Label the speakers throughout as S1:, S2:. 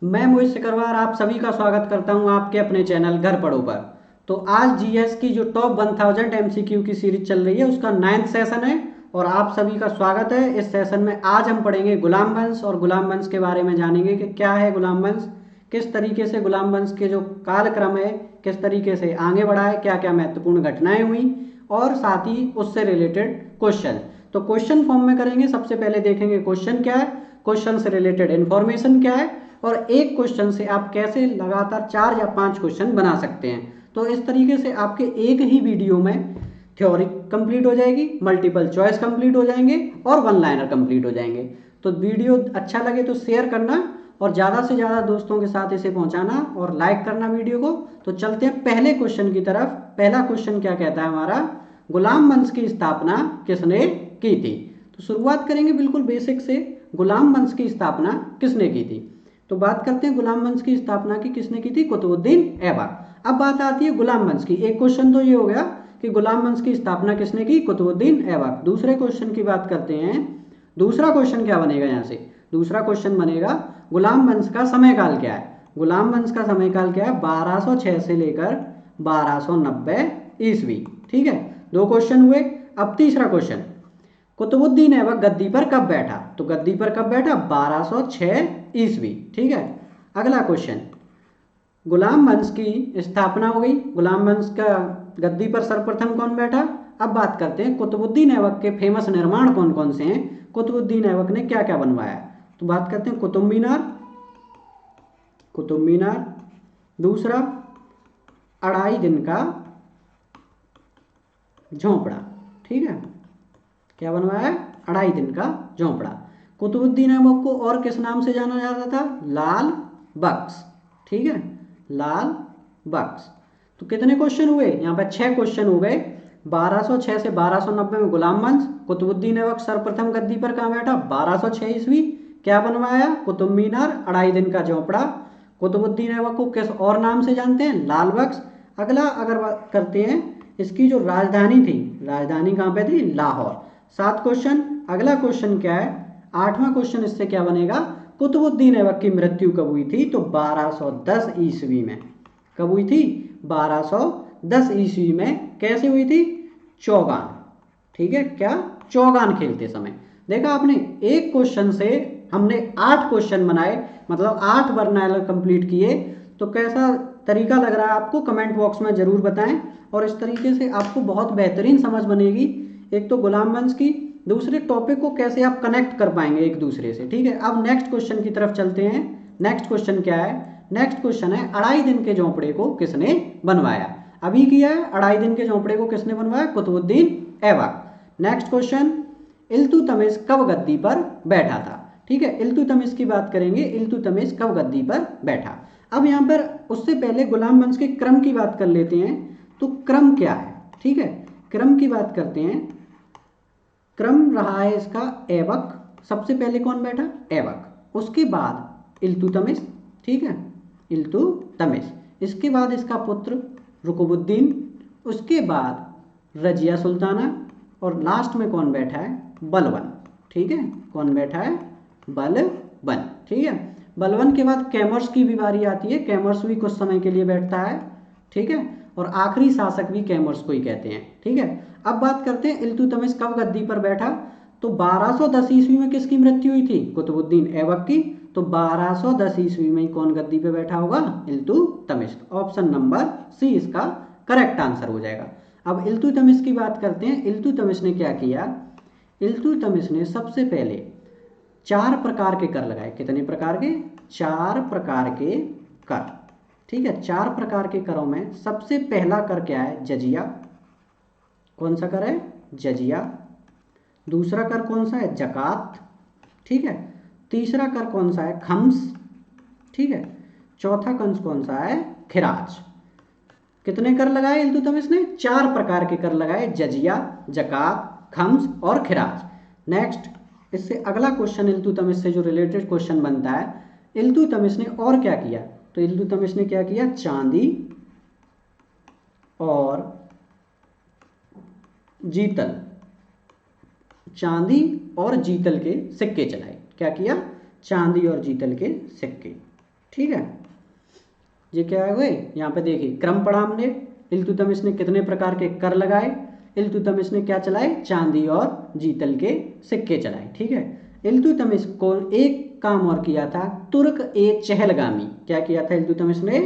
S1: मैं मोहित सिकरवार आप सभी का स्वागत करता हूं आपके अपने चैनल घर पढ़ो पर। तो आज जीएस की जो टॉप 1000 एमसीक्यू की सीरीज चल रही है उसका 9th सेशन है और आप सभी का स्वागत है। इस सेशन में आज हम पढ़ेंगे गुलाम वंश और गुलाम वंश के बारे में जानेंगे कि क्या है गुलाम वंश, किस तरीके से गुलाम वंश के जो कालक्रम है किस तरीके से आगे बढ़ा है, क्या क्या महत्वपूर्ण घटनाएं हुई और साथ ही उससे रिलेटेड क्वेश्चन। तो क्वेश्चन फॉर्म में करेंगे। सबसे पहले देखेंगे क्वेश्चन क्या है, क्वेश्चन से रिलेटेड इन्फॉर्मेशन क्या है और एक क्वेश्चन से आप कैसे लगातार 4 या 5 क्वेश्चन बना सकते हैं। तो इस तरीके से आपके एक ही वीडियो में थ्योरी कंप्लीट हो जाएगी, मल्टीपल चॉइस कंप्लीट हो जाएंगे और वन लाइनर कंप्लीट हो जाएंगे। तो वीडियो अच्छा लगे तो शेयर करना और ज़्यादा से ज़्यादा दोस्तों के साथ इसे पहुंचाना और लाइक करना वीडियो को। तो चलते हैं पहले क्वेश्चन की तरफ। पहला क्वेश्चन क्या कहता है हमारा, गुलाम वंश की स्थापना किसने की थी। तो शुरुआत करेंगे बिल्कुल बेसिक से, गुलाम वंश की स्थापना किसने की थी। तो बात करते हैं गुलाम वंश की स्थापना की किसने की थी, कुतुबुद्दीन ऐबक। अब बात आती है गुलाम वंश की। एक क्वेश्चन तो ये हो गया कि गुलाम वंश की स्थापना किसने की, कुतुबुद्दीन ऐबक। दूसरे क्वेश्चन की बात करते हैं। दूसरा क्वेश्चन क्या बनेगा यहाँ से, दूसरा क्वेश्चन बनेगा गुलाम वंश का समयकाल क्या है। गुलाम वंश का समयकाल क्या है, 1206 से लेकर 1290 ईस्वी। ठीक है, दो क्वेश्चन हुए। अब तीसरा क्वेश्चन, कुतुबुद्दीन ऐबक गद्दी पर कब बैठा। तो गद्दी पर कब बैठा, 1206 ईस्वी। ठीक है, अगला क्वेश्चन, गुलाम वंश की स्थापना हो गई, गुलाम वंश का गद्दी पर सर्वप्रथम कौन बैठा। अब बात करते हैं कुतुबुद्दीन ऐबक के फेमस निर्माण कौन कौन से हैं, कुतुबुद्दीन ऐबक ने क्या क्या बनवाया। तो बात करते हैं कुतुब मीनार, कुतुब मीनार। दूसरा, अढ़ाई दिन का झोंपड़ा। ठीक है, क्या बनवाया है, अढ़ाई दिन का झोंपड़ा। कुतुबुद्दीन ऐबक को और किस नाम से जाना जाता था, लाल बख्श। ठीक है, लाल बख्श। तो कितने क्वेश्चन हुए यहाँ पर, 6 क्वेश्चन हो गए। 1206 से 1290 में गुलाम वंश, कुतुबुद्दीन ऐबक सर्वप्रथम गद्दी पर कहाँ बैठा, 1206 ईस्वी। क्या बनवाया, कुतुब मीनार, अढ़ाई दिन का झोंपड़ा। कुतुबुद्दीन ऐबक को किस और नाम से जानते हैं, लाल बख्श। अगला अगर बात करते हैं इसकी जो राजधानी थी, राजधानी कहाँ पे थी, लाहौर। 7 क्वेश्चन। अगला क्वेश्चन क्या है, 8वां क्वेश्चन इससे क्या बनेगा, कुतुबुद्दीन ऐबक की मृत्यु कब हुई थी। तो 1210 ईस्वी में। कब हुई थी, 1210 ईस्वी में। कैसे हुई थी, चौगान। ठीक है, क्या, चौगान खेलते समय। देखा आपने, एक क्वेश्चन से हमने 8 क्वेश्चन बनाए, मतलब 8 वर्नाइलर कंप्लीट किए। तो कैसा तरीका लग रहा है आपको, कमेंट बॉक्स में जरूर बताएं। और इस तरीके से आपको बहुत बेहतरीन समझ बनेगी, एक तो गुलाम वंश की, दूसरे टॉपिक को कैसे आप कनेक्ट कर पाएंगे एक दूसरे से। ठीक है, अब नेक्स्ट क्वेश्चन की तरफ चलते हैं। नेक्स्ट क्वेश्चन क्या है, नेक्स्ट क्वेश्चन है अढ़ाई दिन के झोंपड़े को किसने बनवाया। अभी किया है, अढ़ाई दिन के झोंपड़े को किसने बनवाया, कुतुबुद्दीन ऐबक। नेक्स्ट क्वेश्चन, इल्तुतमिश कब गद्दी पर बैठा था। ठीक है, इल्तुतमिश की बात करेंगे, इल्तुतमिश कब गद्दी पर बैठा। अब यहाँ पर उससे पहले गुलाम वंश के क्रम की बात कर लेते हैं। तो क्रम क्या है, ठीक है, क्रम की बात करते हैं। क्रम रहा है इसका ऐबक, सबसे पहले कौन बैठा, ऐबक, उसके बाद इल्तुतमिश। ठीक है, इल्तुतमिश, इसके बाद इसका पुत्र रुकुबुद्दीन, उसके बाद रजिया सुल्ताना और लास्ट में कौन बैठा है, बलबन। ठीक है, कौन बैठा है, बलबन। ठीक है, बलबन के बाद कैमर्स की भी बारी आती है, कैमर्स भी कुछ समय के लिए बैठता है। ठीक है, और आखिरी शासक भी कैमर्स को ही कहते हैं। ठीक है, अब बात करते हैं इल्तुतमिश कब गद्दी पर बैठा। तो 1210 ईस्वी में किसकी मृत्यु हुई थी, कुतुबुद्दीन ऐबक की। तो 1210 ईस्वी में कौन गद्दी पे बैठा होगा, इल्तुतमिश। ऑप्शन नंबर सी इसका करेक्ट आंसर हो जाएगा। अब इल्तुतमिश की बात करते हैं। इल्तुतमिश ने क्या किया, इल्तुतमिश ने सबसे पहले 4 प्रकार के कर लगाए। कितने प्रकार के, 4 प्रकार के कर। ठीक है, 4 प्रकार के करों में सबसे पहला कर क्या है, जजिया। कौन सा कर है, जजिया। दूसरा कर कौन सा है, जकात। ठीक है, तीसरा कर कौन सा है, खम्स। ठीक है, चौथा कंस कौन सा है, खिराज। कितने कर लगाए इल्तुतमिश ने, 4 प्रकार के कर लगाए, जजिया, जकात, खम्स और खिराज। नेक्स्ट, इससे अगला क्वेश्चन इल्तुतमिश से जो रिलेटेड क्वेश्चन बनता है, इल्तुतमिश ने और क्या किया। तो इल्तुतमिश ने क्या किया, चांदी और जीतल, चांदी और जीतल के सिक्के चलाए। क्या किया, चांदी और जीतल के सिक्के। ठीक है, ये क्या है हुए, यहाँ पे देखिए क्रम पढ़ा हमने। इल्तुतमिश ने कितने प्रकार के कर लगाए, इल्तुतमिश ने क्या चलाए, चांदी और जीतल के सिक्के चलाए। ठीक है, इल्तुतमिश को एक काम और किया था, तुर्क ए चहलगामी। क्या किया था इल्तुतमिश ने,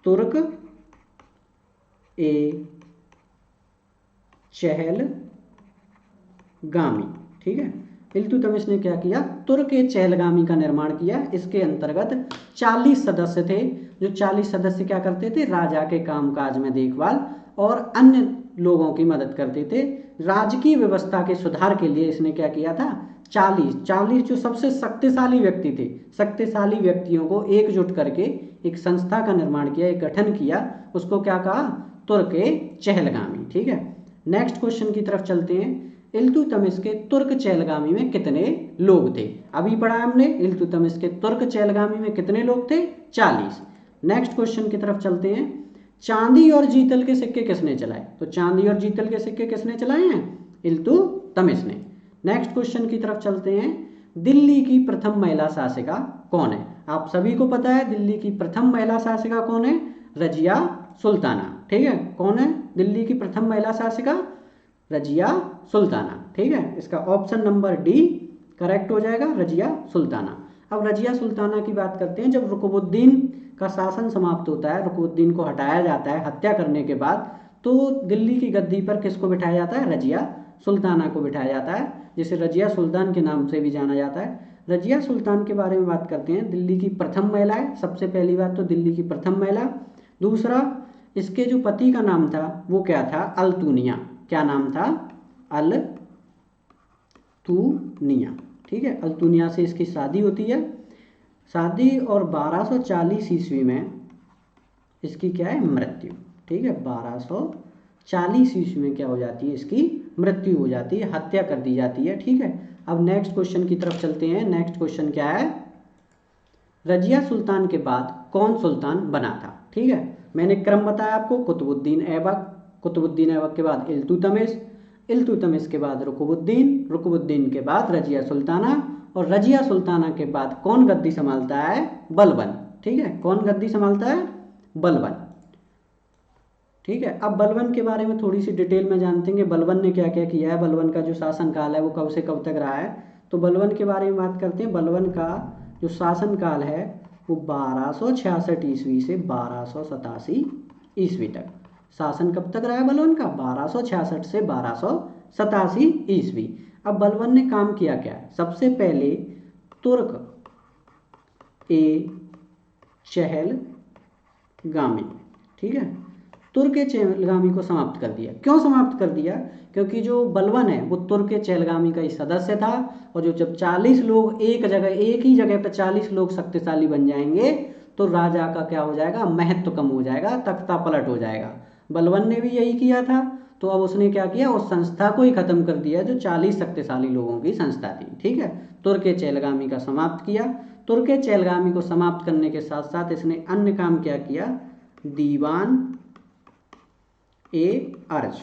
S1: तुर्क ए चहलगामी। ठीक है, इल्तुतमिश ने क्या किया, तुर्क ए चहलगामी का निर्माण किया। इसके अंतर्गत 40 सदस्य थे, जो 40 सदस्य क्या करते थे, राजा के कामकाज में देखभाल और अन्य लोगों की मदद करते थे। राजकीय व्यवस्था के सुधार के लिए इसने क्या किया था, 40 जो सबसे शक्तिशाली व्यक्ति थे, शक्तिशाली व्यक्तियों को एकजुट करके एक संस्था का निर्माण किया, एक गठन किया, उसको क्या कहा, तुर्क ए चहलगामी। ठीक है, नेक्स्ट क्वेश्चन की तरफ चलते हैं। इल्तुतमिश के तुर्क चहलगामी में कितने लोग थे, अभी पढ़ा हमने, इल्तुतमिश के तुर्क चहलगामी में कितने लोग थे, 40। नेक्स्ट क्वेश्चन की तरफ चलते हैं। चांदी और जीतल के सिक्के किसने चलाए, तो चांदी और जीतल के सिक्के किसने चलाए हैं, इल्तुतमिश ने। नेक्स्ट क्वेश्चन की तरफ चलते हैं। दिल्ली की प्रथम महिला शासिका कौन है, आप सभी को पता है दिल्ली की प्रथम महिला शासिका कौन है, रजिया सुल्ताना। ठीक है, कौन है दिल्ली की प्रथम महिला शासिका, रजिया सुल्ताना। ठीक है, इसका ऑप्शन नंबर डी करेक्ट हो जाएगा, रजिया सुल्ताना। अब रजिया सुल्ताना की बात करते हैं। जब रुकनुद्दीन का शासन समाप्त होता है, रुकनुद्दीन को हटाया जाता है हत्या करने के बाद, तो दिल्ली की गद्दी पर किसको बिठाया जाता है, रजिया सुल्ताना को बिठाया जाता है, जिसे रजिया सुल्तान के नाम से भी जाना जाता है। रजिया सुल्तान के बारे में बात करते हैं। दिल्ली की प्रथम महिला है, सबसे पहली बात तो दिल्ली की प्रथम महिला। दूसरा, इसके जो पति का नाम था वो क्या था, अल्तुनिया। क्या नाम था, अल्तुनिया। ठीक है, अल्तुनिया से इसकी शादी होती है। शादी और 1240 ईस्वी में इसकी क्या है, मृत्यु। ठीक है, 1240 ईस्वी में क्या हो जाती है, इसकी मृत्यु हो जाती है, हत्या कर दी जाती है। ठीक है, अब नेक्स्ट क्वेश्चन की तरफ चलते हैं। नेक्स्ट क्वेश्चन क्या है, रजिया सुल्तान के बाद कौन सुल्तान बना था। ठीक है, मैंने क्रम बताया आपको, कुतुबुद्दीन ऐबक, कुतुबुद्दीन ऐबक के बाद इल्तुतमिश, इल्तुतमिश के बाद रुकनुद्दीन, रुकनुद्दीन के बाद रजिया सुल्ताना, और रजिया सुल्ताना के बाद कौन गद्दी संभालता है, बलबन। ठीक है, कौन गद्दी संभालता है, बलबन। ठीक है, अब बलबन के बारे में थोड़ी सी डिटेल में जानते हैं, बलबन ने क्या क्या किया है, बलबन का जो शासन काल है वो कब से कब तक रहा है। तो बलबन के बारे में बात करते हैं। बलबन का जो शासन काल है वो 1266 ईस्वी से 1287 ईस्वी तक। शासन कब तक रहा है बलबन का, 1266 से 1287 ईस्वी। अब बलबन ने काम किया क्या है, सबसे पहले तुर्क ए चहलगामी, ठीक है, तुर्क ए चहलगामी को समाप्त कर दिया। क्यों समाप्त कर दिया, क्योंकि जो बलबन है वो तुर्क ए चहलगामी का ही सदस्य था, और जो जब 40 लोग एक ही जगह पर 40 लोग शक्तिशाली बन जाएंगे तो राजा का क्या हो जाएगा, महत्व कम हो जाएगा, तख्ता पलट हो जाएगा। बलबन ने भी यही किया था, तो अब उसने क्या किया, उस संस्था को ही खत्म कर दिया जो 40 शक्तिशाली लोगों की संस्था थी। ठीक है, तुर्क ए चहलगामी का समाप्त किया। तुर्क ए चहलगामी को समाप्त करने के साथ साथ इसने अन्य काम क्या किया, दीवान ए अर्ज,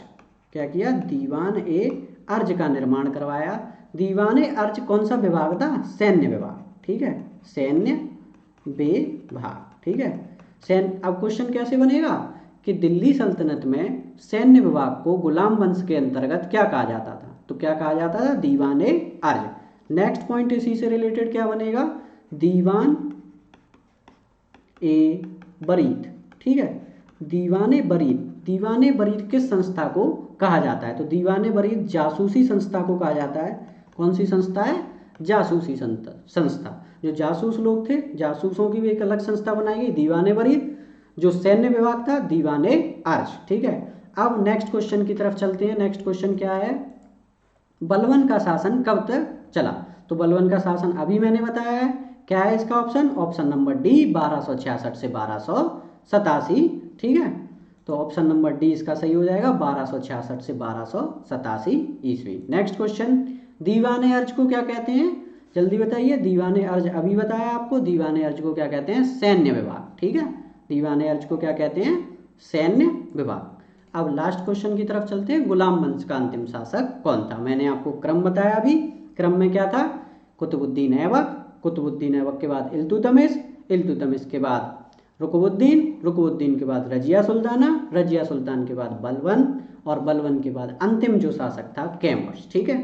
S1: क्या किया, दीवान ए अर्ज का निर्माण करवाया। दीवान ए अर्ज कौन सा विभाग था, सैन्य विभाग। ठीक है, सैन्य विभाग। ठीक है, सैन्य। अब क्वेश्चन कैसे बनेगा कि दिल्ली सल्तनत में सैन्य विभाग को गुलाम वंश के अंतर्गत क्या कहा जाता था, तो क्या कहा जाता था, दीवान ए अर्ज। नेक्स्ट पॉइंट इसी से रिलेटेड क्या बनेगा, दीवान ए बरीद। ठीक है, दीवाने बरीद, दीवाने बरीद किस संस्था को कहा जाता है, तो दीवाने बरीद जासूसी संस्था को कहा जाता है। कौन सी संस्था है, जासूसी संस्था। जो जासूस लोग थे, जासूसों की भी एक अलग संस्था बनाई गई, दीवाने बरीद। जो सैन्य विभाग था, दीवाने अर्ज। ठीक है, अब नेक्स्ट क्वेश्चन की तरफ चलते हैं। नेक्स्ट क्वेश्चन क्या है, बलबन का शासन कब तक चला, तो बलबन का शासन अभी मैंने बताया है, क्या है इसका ऑप्शन, ऑप्शन नंबर डी 1266 से 1287। ठीक है, तो ऑप्शन नंबर डी इसका सही हो जाएगा, 1266 से 1287 ईस्वी। नेक्स्ट क्वेश्चन, दीवाने अर्ज को क्या कहते हैं, जल्दी बताइए, दीवाने अर्ज अभी बताया आपको, दीवाने अर्ज को क्या कहते हैं, सैन्य विभाग। ठीक है, दीवाने अर्ज को क्या कहते हैं, सैन्य विभाग। अब लास्ट क्वेश्चन की तरफ चलते हैं, गुलाम वंश का अंतिम शासक कौन था। मैंने आपको क्रम बताया अभी, क्रम में क्या था, कुतुबुद्दीन ऐबक, कुतुबुद्दीन ऐबक के बाद इल्तुतमिश, इल्तुतमिश के बाद रुकबुद्दीन, रुकबुद्दीन के बाद रजिया सुल्ताना, रजिया सुल्तान के बाद बलबन, और बलबन के बाद अंतिम जो शासक था कैमर्स। ठीक है,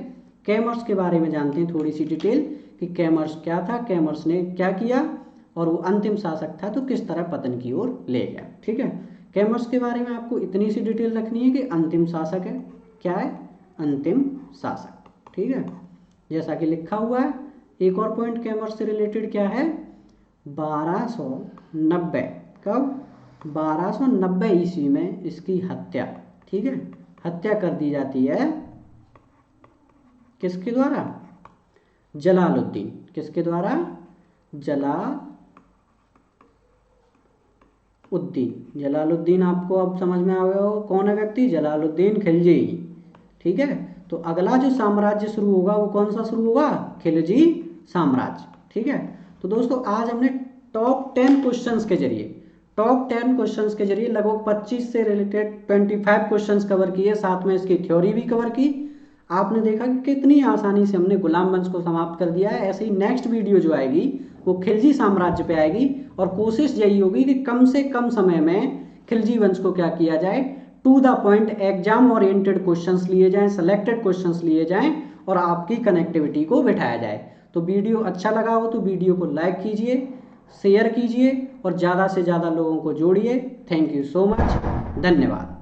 S1: कैमर्स के बारे में जानते हैं थोड़ी सी डिटेल कि कैमर्स क्या था, कैमर्स ने क्या किया, और वो अंतिम शासक था तो किस तरह पतन की ओर ले गया। ठीक है, कैमर्स के बारे में आपको इतनी सी डिटेल रखनी है कि अंतिम शासक है, क्या है, अंतिम शासक। ठीक है, जैसा कि लिखा हुआ है। एक और पॉइंट कैमर्स से रिलेटेड क्या है, 1290, कब, 1290 ईस्वी में इसकी हत्या, ठीक है, हत्या कर दी जाती है, किसके द्वारा, जलालुद्दीन, किसके द्वारा, जलालुद्दीन, जलालुद्दीन आपको अब समझ में आ गया हो कौन है व्यक्ति, जलालुद्दीन खिलजी। ठीक है, तो अगला जो साम्राज्य शुरू होगा वो कौन सा शुरू होगा, खिलजी साम्राज्य। ठीक है, तो दोस्तों आज हमने टॉप 10 क्वेश्चंस के जरिए, टॉप 10 क्वेश्चंस के जरिए लगभग 25 से रिलेटेड 25 क्वेश्चंस कवर किए, साथ में इसकी थ्योरी भी कवर की। आपने देखा कि कितनी आसानी से हमने गुलाम वंश को समाप्त कर दिया है। ऐसे ही नेक्स्ट वीडियो जो आएगी वो खिलजी साम्राज्य पे आएगी, और कोशिश यही होगी कि कम से कम समय में खिलजी वंश को क्या किया जाए, to the point exam oriented questions लिए जाएं, सेलेक्टेड क्वेश्चंस लिए जाएं, और आपकी कनेक्टिविटी को बिठाया जाए। तो वीडियो अच्छा लगा हो तो वीडियो को लाइक कीजिए, शेयर कीजिए, और ज़्यादा से ज़्यादा लोगों को जोड़िए। थैंक यू सो मच, धन्यवाद।